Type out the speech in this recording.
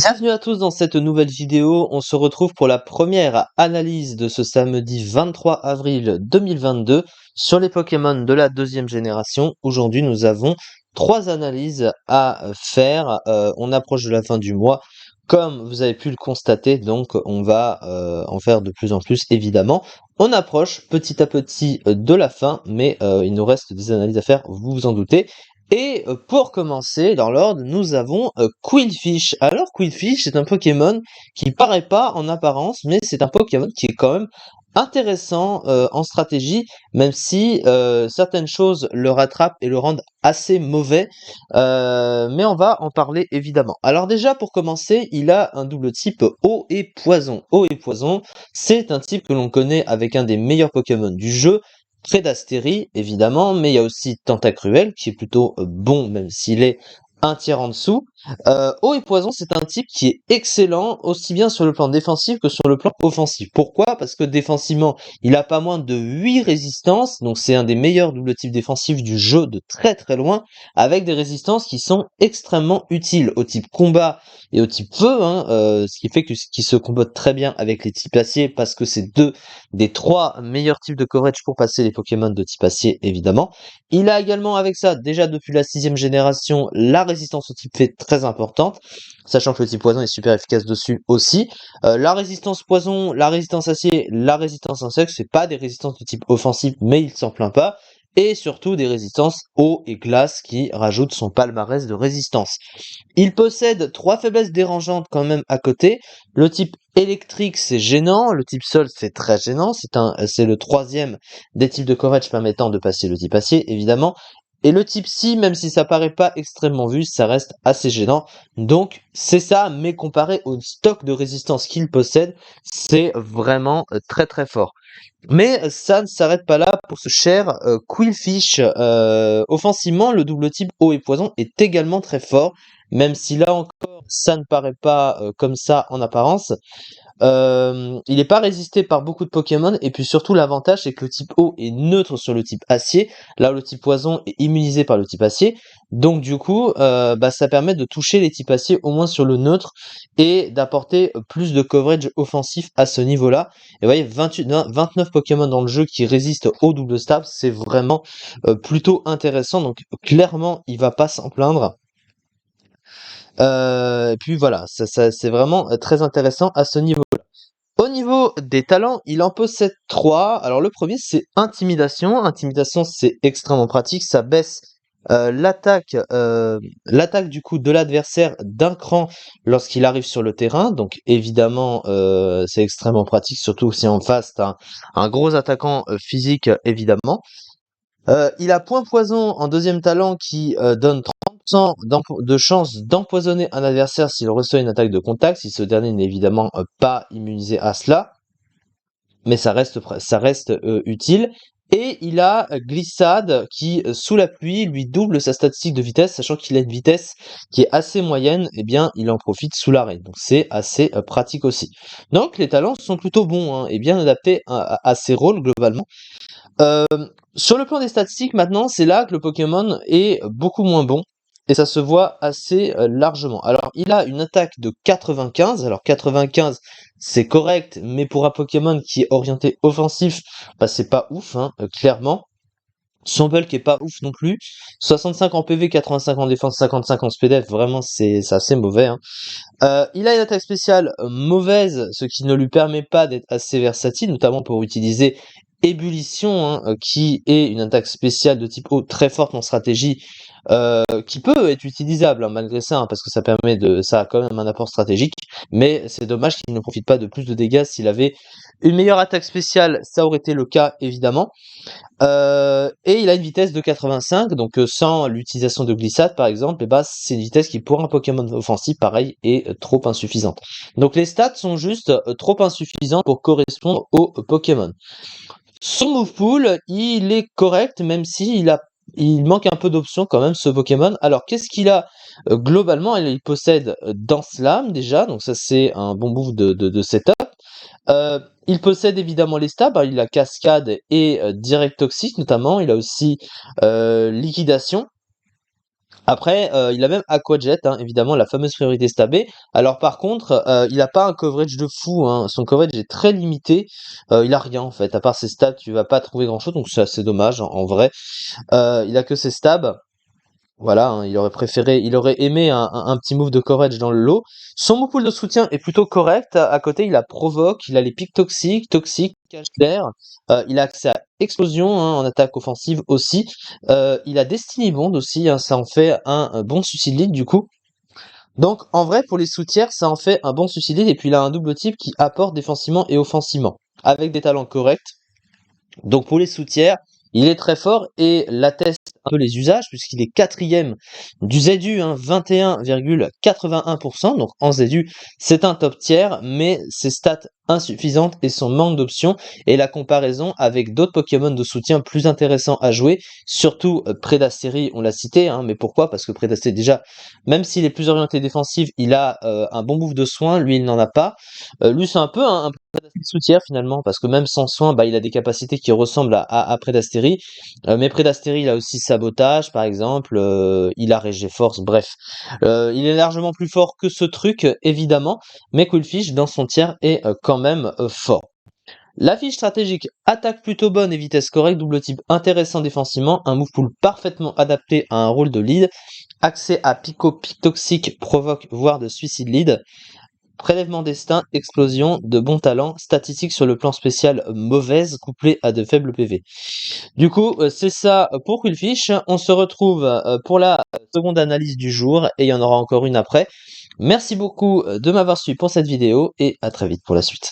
Bienvenue à tous dans cette nouvelle vidéo. On se retrouve pour la première analyse de ce samedi 23 avril 2022 sur les Pokémon de la deuxième génération. Aujourd'hui, nous avons trois analyses à faire. On approche de la fin du mois. Comme vous avez pu le constater, donc on va en faire de plus en plus évidemment. On approche petit à petit de la fin, mais il nous reste des analyses à faire, vous vous en doutez. Et pour commencer, dans l'ordre, nous avons Qwilfish. Alors Qwilfish, c'est un Pokémon qui paraît pas en apparence, mais c'est un Pokémon qui est quand même intéressant en stratégie, même si certaines choses le rattrapent et le rendent assez mauvais. Mais on va en parler évidemment. Alors déjà, pour commencer, il a un double type eau et poison. Eau et poison, c'est un type que l'on connaît avec un des meilleurs Pokémon du jeu, Prédastérie, évidemment, mais il y a aussi Tentacruel, qui est plutôt bon, même s'il est un tiers en dessous. Eau et Poison, c'est un type qui est excellent, aussi bien sur le plan défensif que sur le plan offensif. Pourquoi? Parce que défensivement, il a pas moins de 8 résistances, donc c'est un des meilleurs double types défensifs du jeu de très très loin, avec des résistances qui sont extrêmement utiles au type combat et au type feu, ce qui fait qu'il se combotte très bien avec les types acier, parce que c'est deux des trois meilleurs types de coverage pour passer les Pokémon de type acier, évidemment. Il a également avec ça, déjà depuis la 6ème génération, la résistance au type fée très importante, sachant que le type poison est super efficace dessus aussi. La résistance poison, la résistance acier, la résistance insecte, c'est pas des résistances de type offensif, mais il s'en plaint pas. Et surtout des résistances eau et glace qui rajoutent son palmarès de résistance. Il possède trois faiblesses dérangeantes quand même à côté. Le type électrique, c'est gênant. Le type sol, c'est très gênant. C'est le troisième des types de coverage permettant de passer le type acier, évidemment. Et le type si, même si ça paraît pas extrêmement vu, ça reste assez gênant. Donc, c'est ça, mais comparé au stock de résistance qu'il possède, c'est vraiment très très fort. Mais ça ne s'arrête pas là pour ce cher Qwilfish. Offensivement, le double type eau et poison est également très fort, même si là encore, ça ne paraît pas comme ça en apparence. Il n'est pas résisté par beaucoup de Pokémon, et puis surtout l'avantage c'est que le type eau est neutre sur le type acier, là où le type poison est immunisé par le type acier. Donc du coup, ça permet de toucher les types acier au moins sur le neutre et d'apporter plus de coverage offensif à ce niveau-là. Et vous voyez, 29 Pokémon dans le jeu qui résistent au double stab, c'est vraiment plutôt intéressant. Donc clairement, il va pas s'en plaindre. Et puis voilà, c'est vraiment très intéressant à ce niveau. Au niveau des talents, il en possède trois. Alors le premier, c'est Intimidation. Intimidation, c'est extrêmement pratique. Ça baisse l'attaque du coup de l'adversaire d'un cran lorsqu'il arrive sur le terrain. Donc évidemment, c'est extrêmement pratique, surtout si en face t'as un gros attaquant physique, évidemment. Il a Point Poison en deuxième talent qui donne 30% de chance d'empoisonner un adversaire s'il reçoit une attaque de contact, si ce dernier n'est évidemment pas immunisé à cela, mais ça reste utile. Et il a Glissade qui, sous la pluie, lui double sa statistique de vitesse, sachant qu'il a une vitesse qui est assez moyenne, et bien il en profite sous l'arrêt. Donc c'est assez pratique aussi. Donc les talents sont plutôt bons, et bien adaptés à ses rôles globalement. Euh, sur le plan des statistiques maintenant, c'est là que le Pokémon est beaucoup moins bon. Et ça se voit assez largement. Alors, il a une attaque de 95. Alors, 95, c'est correct, mais pour un Pokémon qui est orienté offensif, c'est pas ouf, clairement. Son bulk est pas ouf non plus. 65 en PV, 85 en défense, 55 en SPDF, vraiment c'est assez mauvais. Il a une attaque spéciale mauvaise, ce qui ne lui permet pas d'être assez versatile, notamment pour utiliser Ébullition, qui est une attaque spéciale de type eau très forte en stratégie, qui peut être utilisable malgré ça, parce que ça a quand même un apport stratégique, mais c'est dommage qu'il ne profite pas de plus de dégâts. S'il avait une meilleure attaque spéciale, ça aurait été le cas évidemment. Et il a une vitesse de 85, donc sans l'utilisation de glissade par exemple, c'est une vitesse qui pour un Pokémon offensif pareil est trop insuffisante. Donc les stats sont juste trop insuffisantes pour correspondre au Pokémon. Son move pool, il est correct, même si il manque un peu d'options quand même ce Pokémon. Alors qu'est-ce qu'il a globalement? Il possède Danse Lame déjà, donc ça c'est un bon move de setup. Il possède évidemment les stabs, il a Cascade et Direct Toxique notamment, il a aussi Liquidation. Après, il a même Aquajet, hein, évidemment, la fameuse priorité stabée. Alors par contre, il a pas un coverage de fou, hein. Son coverage est très limité. Il a rien en fait, à part ses stats, tu vas pas trouver grand-chose, donc c'est assez dommage en vrai. Il a que ses stabs. Voilà, hein, il aurait aimé un petit move de courage dans le lot. Son move pool de soutien est plutôt correct. À côté, il a provoque, il a les pics toxiques, cache d'air. Il a accès à explosion, hein, en attaque offensive aussi. Il a Destiny Bond aussi, hein, ça en fait un bon suicide lead du coup. Donc en vrai, pour les soutiers, ça en fait un bon suicide lead. Et puis il a un double type qui apporte défensivement et offensivement, avec des talents corrects. Donc pour les soutiers, il est très fort et l'atteste un peu les usages puisqu'il est quatrième du ZU, hein, 21,81%. Donc en ZU, c'est un top tiers, mais ses stats insuffisantes et son manque d'options et la comparaison avec d'autres Pokémon de soutien plus intéressants à jouer, surtout Predaceri, on l'a cité, hein, mais pourquoi? Parce que Predaceri déjà, même s'il est plus orienté défensif, il a un bon move de soin, lui il n'en a pas. Lui c'est un peu un soutière finalement, parce que même sans soin, bah, il a des capacités qui ressemblent à Predasteri. Mais Predasteri, il a aussi sabotage, par exemple, il a Régé Force, bref. Il est largement plus fort que ce truc, évidemment, mais Quillfish, dans son tiers, est quand même fort. La fiche stratégique, attaque plutôt bonne et vitesse correcte, double type intéressant défensivement, un move pool parfaitement adapté à un rôle de lead, accès à Pico, Pic Toxique, provoque, voire de suicide lead, prélèvement destin, explosion, de bons talents, statistiques sur le plan spécial mauvaises, couplées à de faibles PV. Du coup, c'est ça pour Quillfish. On se retrouve pour la seconde analyse du jour, et il y en aura encore une après. Merci beaucoup de m'avoir suivi pour cette vidéo, et à très vite pour la suite.